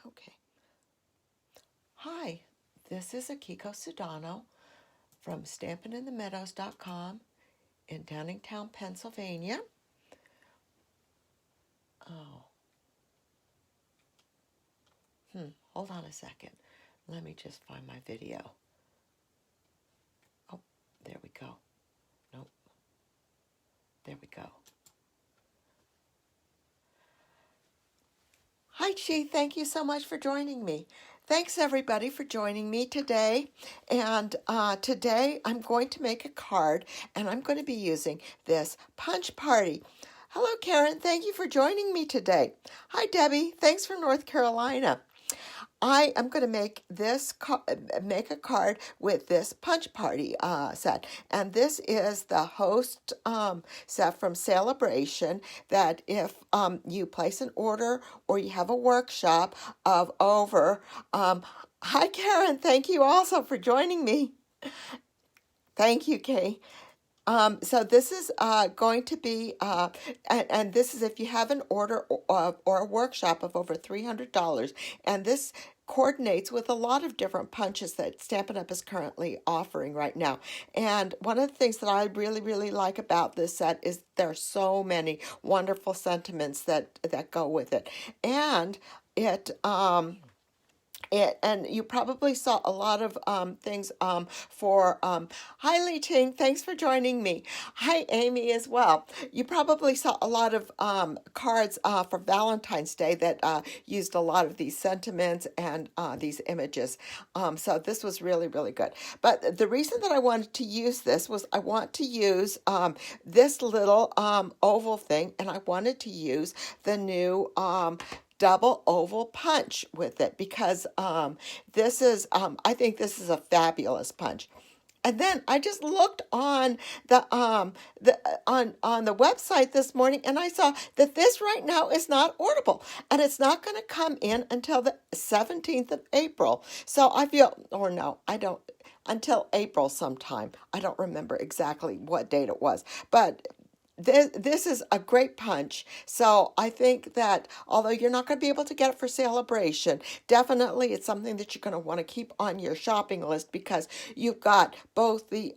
Okay. Hi, this is Akiko Sudano from StampinInTheMeadows.com in Downingtown, Pennsylvania. Oh, hold on a second. Let me just find my video. Oh, there we go. Nope. There we go. Hi, Chi. Thank you so much for joining me. Thanks, everybody, for joining me today. And today I'm going to make a card, and I'm going to be using this Punch Party. Hello, Karen. Thank you for joining me today. Hi, Debbie. Thanks from North Carolina. I am going to make a card with this Punch Party set, and this is the host set from Sale A Bration. That if you place an order or you have a workshop of over, hi Karen, thank you also for joining me. Thank you, Kay. So this is going to be, and this is if you have an order or a workshop of over $300, and this coordinates with a lot of different punches that Stampin' Up! Is currently offering right now. And one of the things that I really, really like about this set is there are so many wonderful sentiments that go with it. And and you probably saw a lot of things for hi Lee Ting, thanks for joining me. Hi Amy as well. You probably saw a lot of cards for Valentine's Day that used a lot of these sentiments and these images. So this was really, really good. But the reason that I wanted to use this was I want to use this little oval thing, and I wanted to use the new double oval punch with it because this is I think this is a fabulous punch. And then I just looked on the on the website this morning, and I saw that this right now is not orderable, and it's not going to come in until the 17th of April. So I feel, or no, I don't, until April sometime. I don't remember exactly what date it was, but this is a great punch. So I think that although you're not going to be able to get it for Sale A Bration, definitely it's something that you're going to want to keep on your shopping list because you've got both the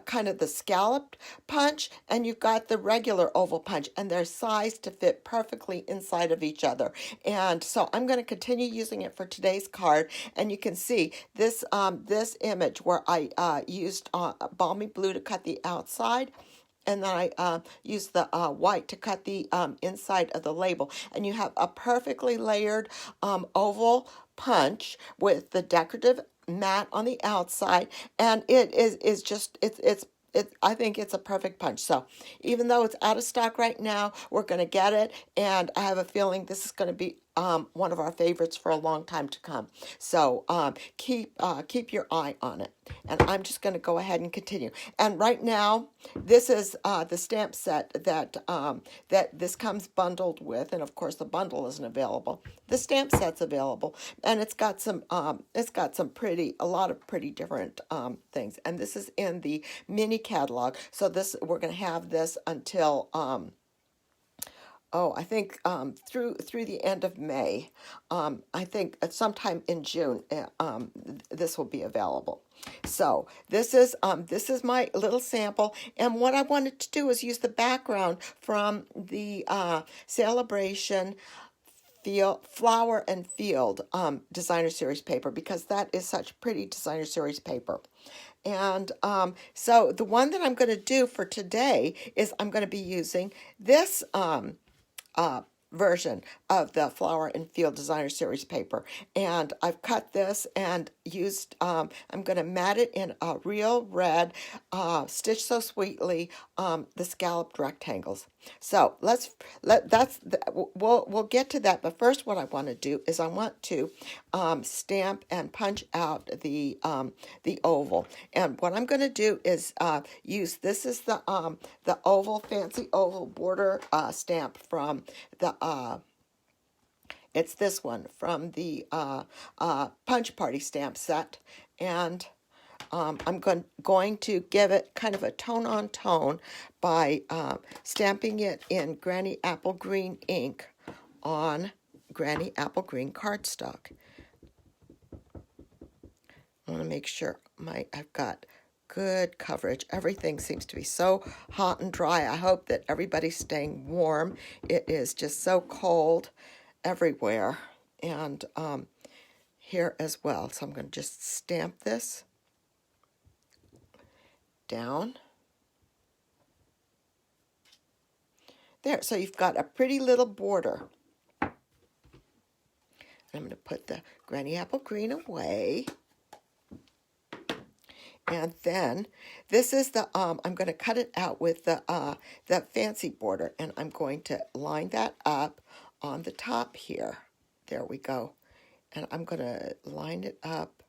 kind of the scalloped punch and you've got the regular oval punch, and they're sized to fit perfectly inside of each other. And so I'm going to continue using it for today's card, and you can see this this image where I used balmy blue to cut the outside. And then I use the white to cut the inside of the label. And you have a perfectly layered oval punch with the decorative mat on the outside. And it is just, I think it's a perfect punch. So even though it's out of stock right now, we're going to get it. And I have a feeling this is going to be one of our favorites for a long time to come. So keep your eye on it. And I'm just going to go ahead and continue. And right now, this is the stamp set that this comes bundled with, and of course the bundle isn't available. The stamp set's available, and it's got some a lot of pretty different things. And this is in the mini catalog. So we're going to have this until I think through the end of May. I think sometime in June this will be available. So this is my little sample, and what I wanted to do is use the background from the Sale A Bration Flower and Field designer series paper, because that is such pretty designer series paper. And so the one that I'm going to do for today is I'm going to be using this version of the Flower and Field Designer Series paper. And I've cut this and used, I'm going to mat it in a real red, Stitch So Sweetly, the scalloped rectangles. So we'll get to that. But first what I want to do is I want to stamp and punch out the oval. And what I'm going to do is this is the oval, fancy oval border stamp from the it's this one from the Punch Party stamp set, and I'm going to give it kind of a tone on tone by stamping it in Granny Apple Green ink on Granny Apple Green cardstock. I want to make sure I've got good coverage. Everything seems to be so hot and dry. I hope that everybody's staying warm. It is just so cold everywhere, and here as well. So I'm going to just stamp this down. There, so you've got a pretty little border. I'm going to put the Granny Apple Green away. And then this is the, I'm going to cut it out with the fancy border, and I'm going to line that up on the top here. There we go. And I'm going to line it up.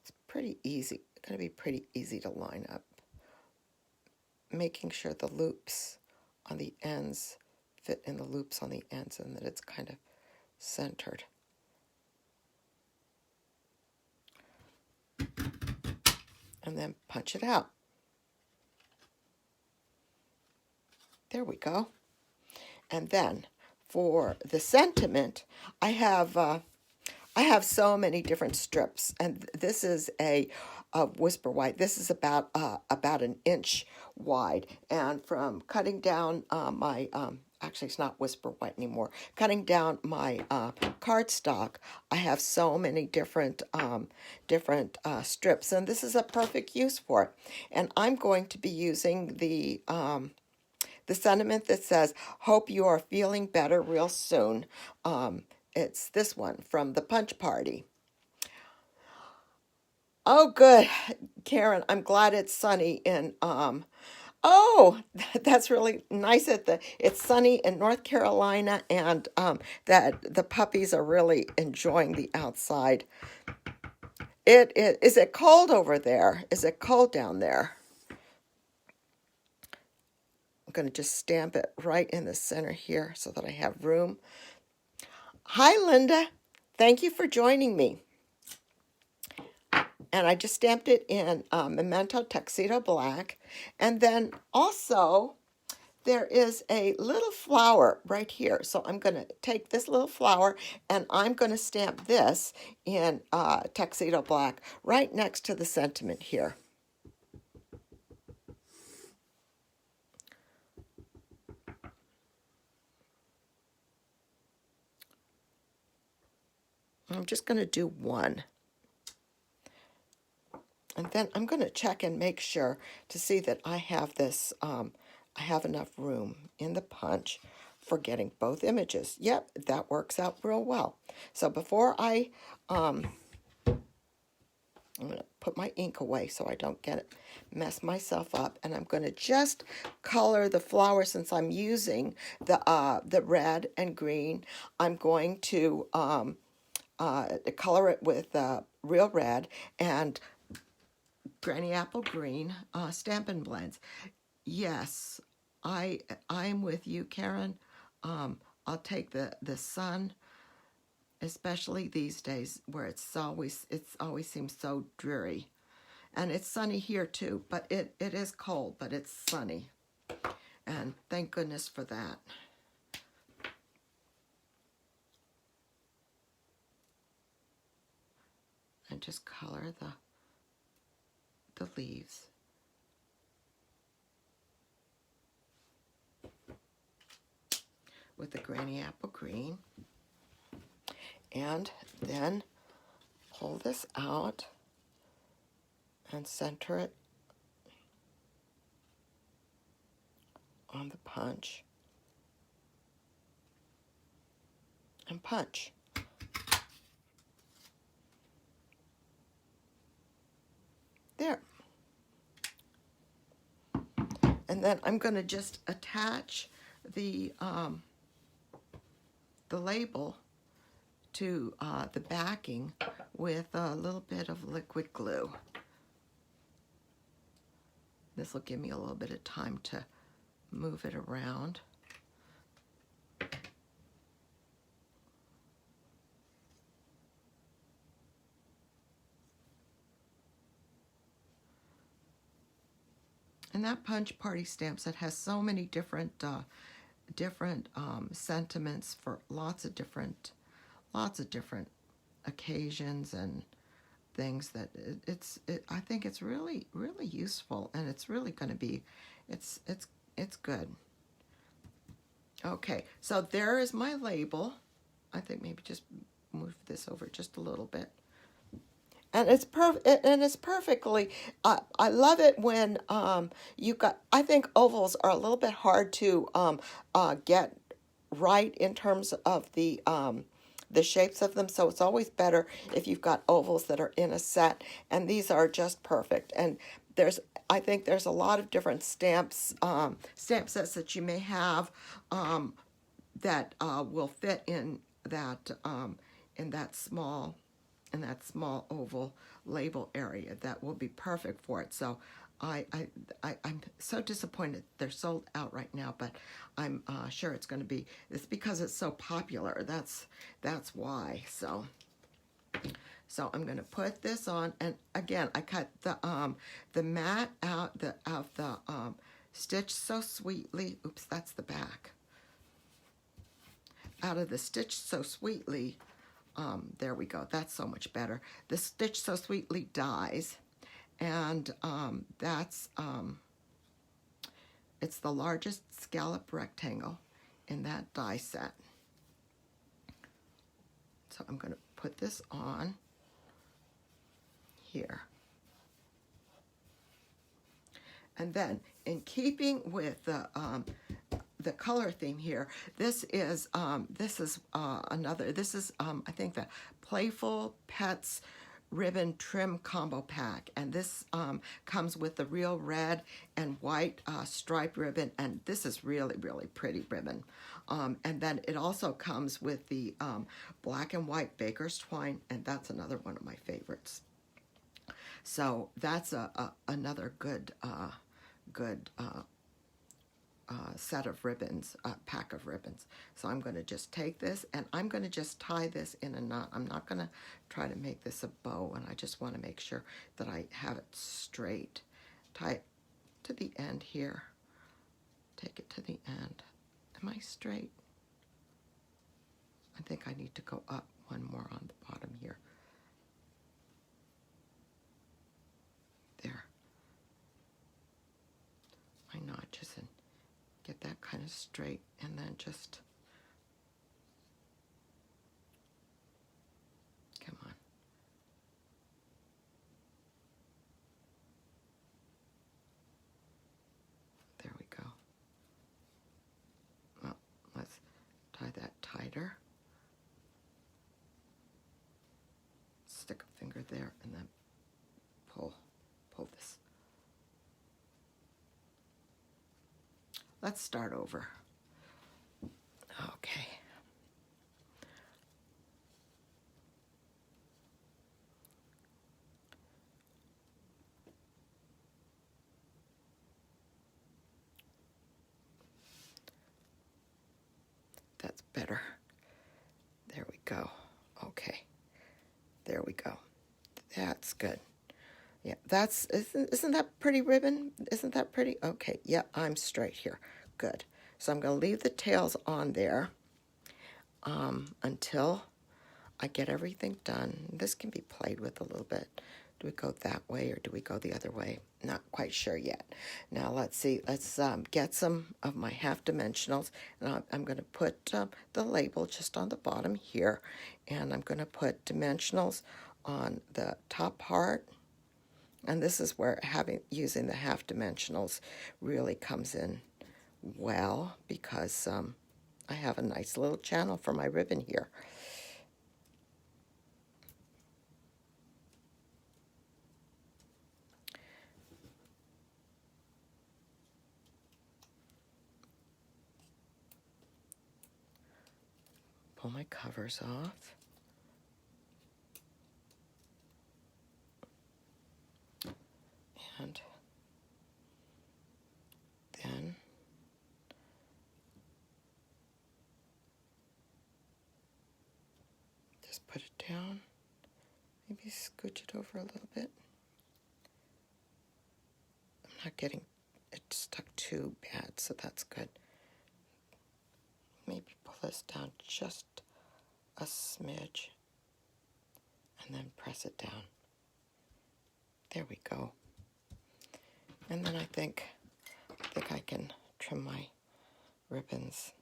It's pretty easy. It's going to be pretty easy to line up. Making sure the loops on the ends fit in the loops on the ends and that it's kind of centered. And then punch it out. There we go. And then for the sentiment, I have so many different strips, and this is a whisper white. This is about an inch wide, and from cutting down my actually it's not whisper white anymore. Cutting down my cardstock, I have so many different strips, and this is a perfect use for it. And I'm going to be using the sentiment that says, "Hope you are feeling better real soon." It's this one from the Punch Party. Oh, good, Karen. I'm glad it's sunny in oh, that's really nice. It's sunny in North Carolina, and that the puppies are really enjoying the outside. Is it cold over there? Is it cold down there? I'm going to just stamp it right in the center here so that I have room. Hi, Linda. Thank you for joining me. And I just stamped it in Memento Tuxedo Black. And then also, there is a little flower right here. So I'm going to take this little flower and I'm going to stamp this in Tuxedo Black right next to the sentiment here. I'm just going to do one. And then I'm going to check and make sure to see that I have this, I have enough room in the punch for getting both images. Yep, that works out real well. So before I'm going to put my ink away so I don't mess myself up. And I'm going to just color the flower since I'm using the red and green. I'm going to color it with real red and Granny Apple Green Stampin' Blends. Yes, I'm with you, Karen. I'll take the sun, especially these days where it always seems so dreary. And it's sunny here too, but it is cold, but it's sunny. And thank goodness for that. And just color the leaves. With the Granny Apple Green. And then pull this out and center it on the punch. And punch. There. And then I'm going to just attach the label to the backing with a little bit of liquid glue. This will give me a little bit of time to move it around. And that Punch Party stamp set has so many different sentiments for lots of different lots of different occasions and things that I think it's really useful, and it's really going to be it's good. Okay, so there is my label. I think maybe just move this over just a little bit. And it's perfect, and it's perfectly. I love it when you got. I think ovals are a little bit hard to get right in terms of the shapes of them. So it's always better if you've got ovals that are in a set, and these are just perfect. And I think there's a lot of different stamp sets that you may have that will fit in that small oval label area. That will be perfect for it. So I'm so disappointed they're sold out right now, but I'm sure it's going to be. It's because it's so popular. That's why. So I'm going to put this on, and again, I cut the mat out of the Stitch So Sweetly. Oops, that's the back. Out of the Stitch So Sweetly. There we go. That's so much better. The Stitch So Sweetly dies, and it's the largest scallop rectangle in that die set. So I'm going to put this on here. And then, in keeping with the color theme here, this is I think the Playful Pets ribbon trim combo pack, and this comes with the real red and white stripe ribbon, and this is really pretty ribbon. And then it also comes with the black and white baker's twine, and that's another one of my favorites. So that's another good set of ribbons, pack of ribbons. So I'm going to just take this, and I'm going to just tie this in a knot. I'm not going to try to make this a bow, and I just want to make sure that I have it straight. Tie it to the end here. Take it to the end. Am I straight? I think I need to go up one more on the bottom here. There. My notches, and get that kind of straight, and then just come on. There we go. Well, let's tie that tighter. Stick a finger there, and then pull this. Let's start over. Okay. That's better. There we go. Okay. There we go. That's good. Yeah, isn't that pretty ribbon? Isn't that pretty? Okay, yeah, I'm straight here. Good. So I'm going to leave the tails on there until I get everything done. This can be played with a little bit. Do we go that way or do we go the other way? Not quite sure yet. Now let's see. Let's get some of my half dimensionals, and I'm going to put the label just on the bottom here, and I'm going to put dimensionals on the top part. And this is where using the half dimensionals really comes in well, because I have a nice little channel for my ribbon here. Pull my covers off. And then just put it down. Maybe scooch it over a little bit. I'm not getting it stuck too bad, so that's good. Maybe pull this down just a smidge, and then press it down. There we go. And then I think I can trim my ribbons,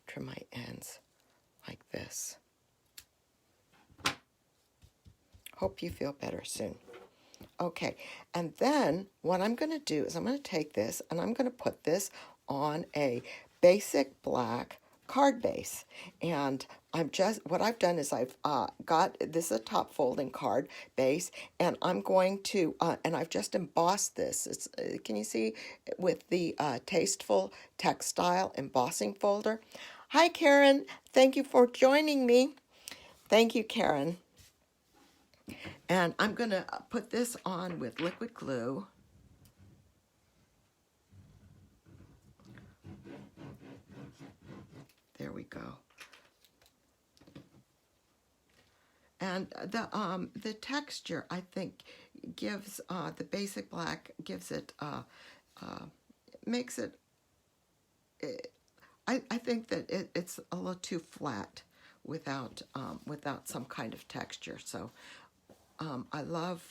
trim my ends like this. Hope you feel better soon. Okay, and then what I'm going to do is I'm going to take this and I'm going to put this on a basic black card base. And what I've done is I've got, this is a top folding card base, and I'm going to, and I've just embossed this. It's, can you see with the Tasteful Textile embossing folder? Hi, Karen. Thank you for joining me. Thank you, Karen. And I'm going to put this on with liquid glue. There we go. And the texture, I think, gives the basic black, gives it, makes it, I think that it's a little too flat without some kind of texture. So I love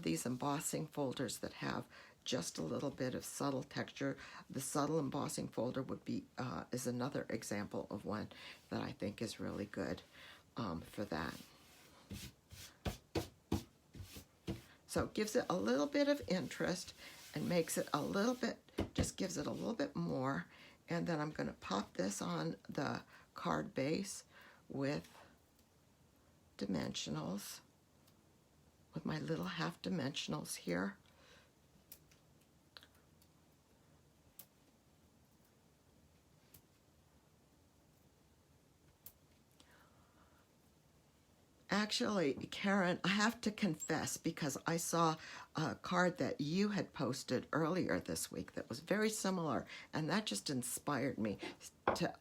these embossing folders that have just a little bit of subtle texture. The subtle embossing folder would be is another example of one that I think is really good for that. So it gives it a little bit of interest and makes it a little bit, just gives it a little bit more. And then I'm going to pop this on the card base with dimensionals, with my little half dimensionals here. Actually, Karen, I have to confess, because I saw a card that you had posted earlier this week that was very similar, and that just inspired me to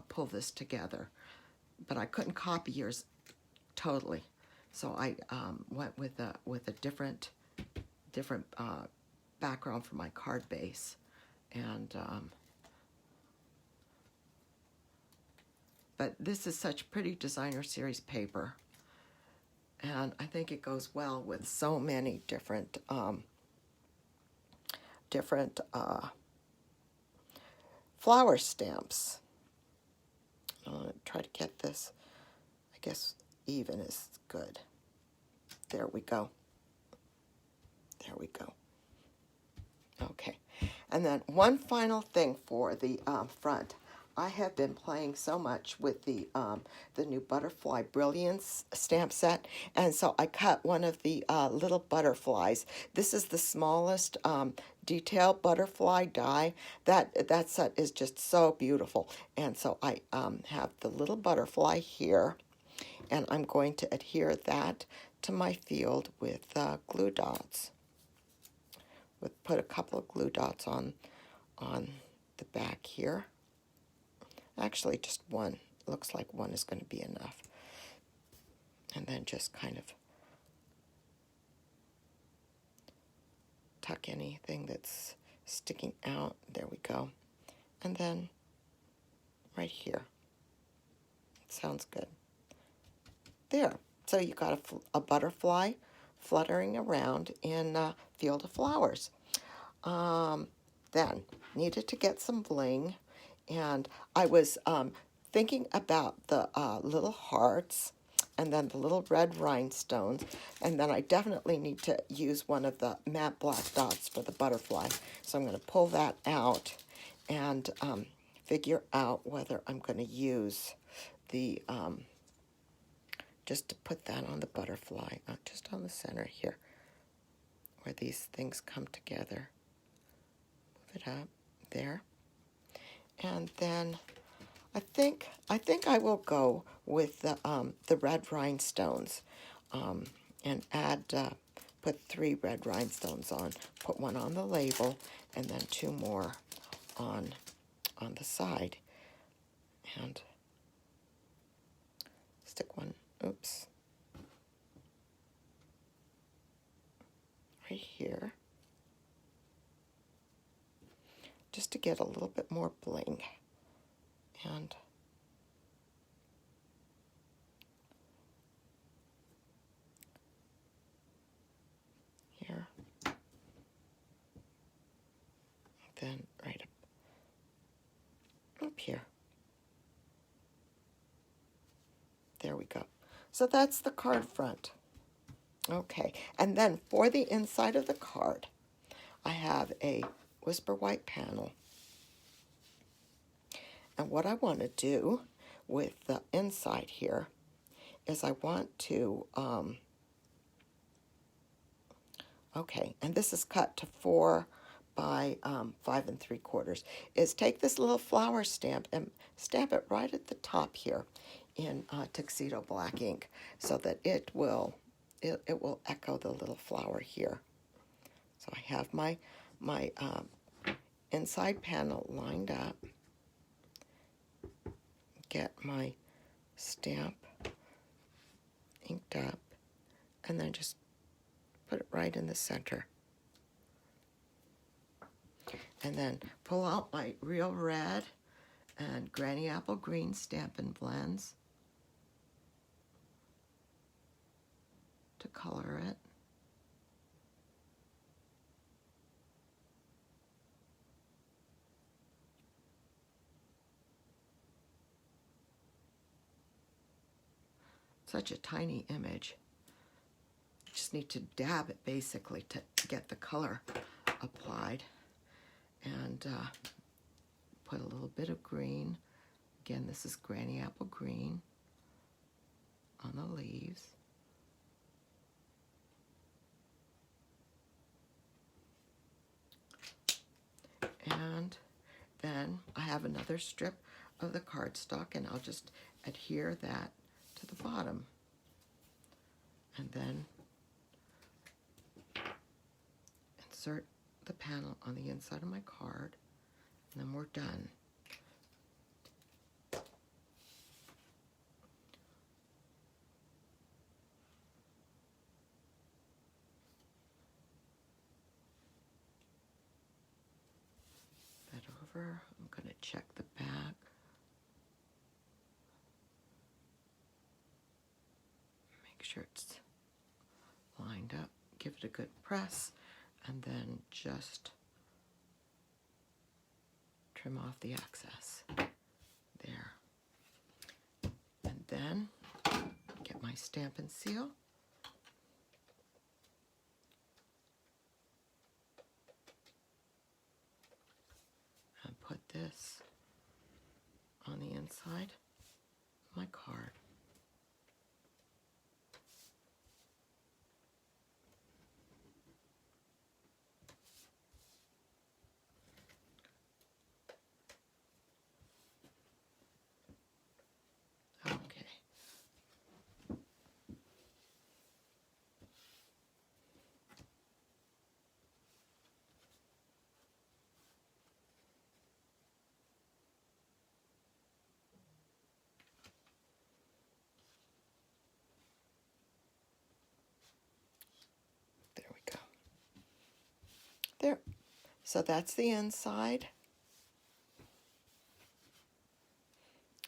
pull this together. But I couldn't copy yours totally, so I went with a different background for my card base, and but this is such pretty designer series paper, and I think it goes well with so many different flower stamps. I'm going to try to get this, I guess even is good. There we go. There we go. Okay, and then one final thing for the front. I have been playing so much with the new Butterfly Brilliance stamp set, and so I cut one of the little butterflies. This is the smallest detail butterfly die. That set is just so beautiful, and so I have the little butterfly here, and I'm going to adhere that to my field with glue dots. Put a couple of glue dots on the back here. Actually, just one. Looks like one is going to be enough. And then just kind of tuck anything that's sticking out. There we go. And then right here. Sounds good. There. So you got a butterfly fluttering around in a field of flowers. Then needed to get some bling. And I was thinking about the little hearts and then the little red rhinestones. And then I definitely need to use one of the matte black dots for the butterfly. So I'm going to pull that out and figure out whether I'm going to use the, just to put that on the butterfly, just on the center here, where these things come together. Move it up there. And then I think I will go with the red rhinestones, and add put 3 red rhinestones on. Put one on the label, and then 2 more on the side, and stick one. Oops, right here, just to get a little bit more bling. And here, then right up here. There we go. So that's the card front. Okay, and then for the inside of the card, I have a Whisper White panel. And what I want to do with the inside here is I want to, okay, and this is cut to 4 by 5 3/4, is take this little flower stamp and stamp it right at the top here in tuxedo black ink so that it will echo the little flower here. So I have my inside panel lined up. Get my stamp inked up, and then just put it right in the center. And then pull out my Real Red and Granny Apple Green Stampin' Blends to color it. Such a tiny image. You just need to dab it basically to get the color applied. And put a little bit of green. Again, this is Granny Apple Green on the leaves. And then I have another strip of the cardstock, and I'll just adhere that to the bottom. And then insert the panel on the inside of my card, and then we're done. That over. I'm going to check the back. Make sure it's lined up. Give it a good press, and then just trim off the excess there. And then get my Stampin' Seal. And put this on the inside of my card. There. So that's the inside.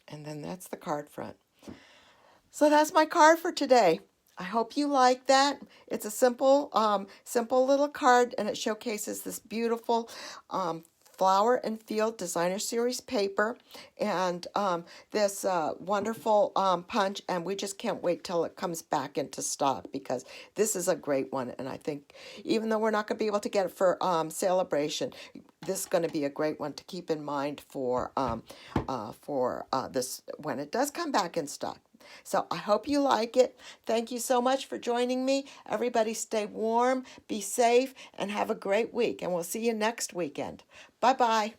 And then that's the card front. So that's my card for today. I hope you like that. It's a simple little card, and it showcases this beautiful Flower and Field Designer Series paper and this wonderful punch, and we just can't wait till it comes back into stock because this is a great one. And I think even though we're not going to be able to get it for Sale A Bration, this is going to be a great one to keep in mind for this when it does come back in stock. So I hope you like it. Thank you so much for joining me. Everybody stay warm, be safe, and have a great week. And we'll see you next weekend. Bye-bye.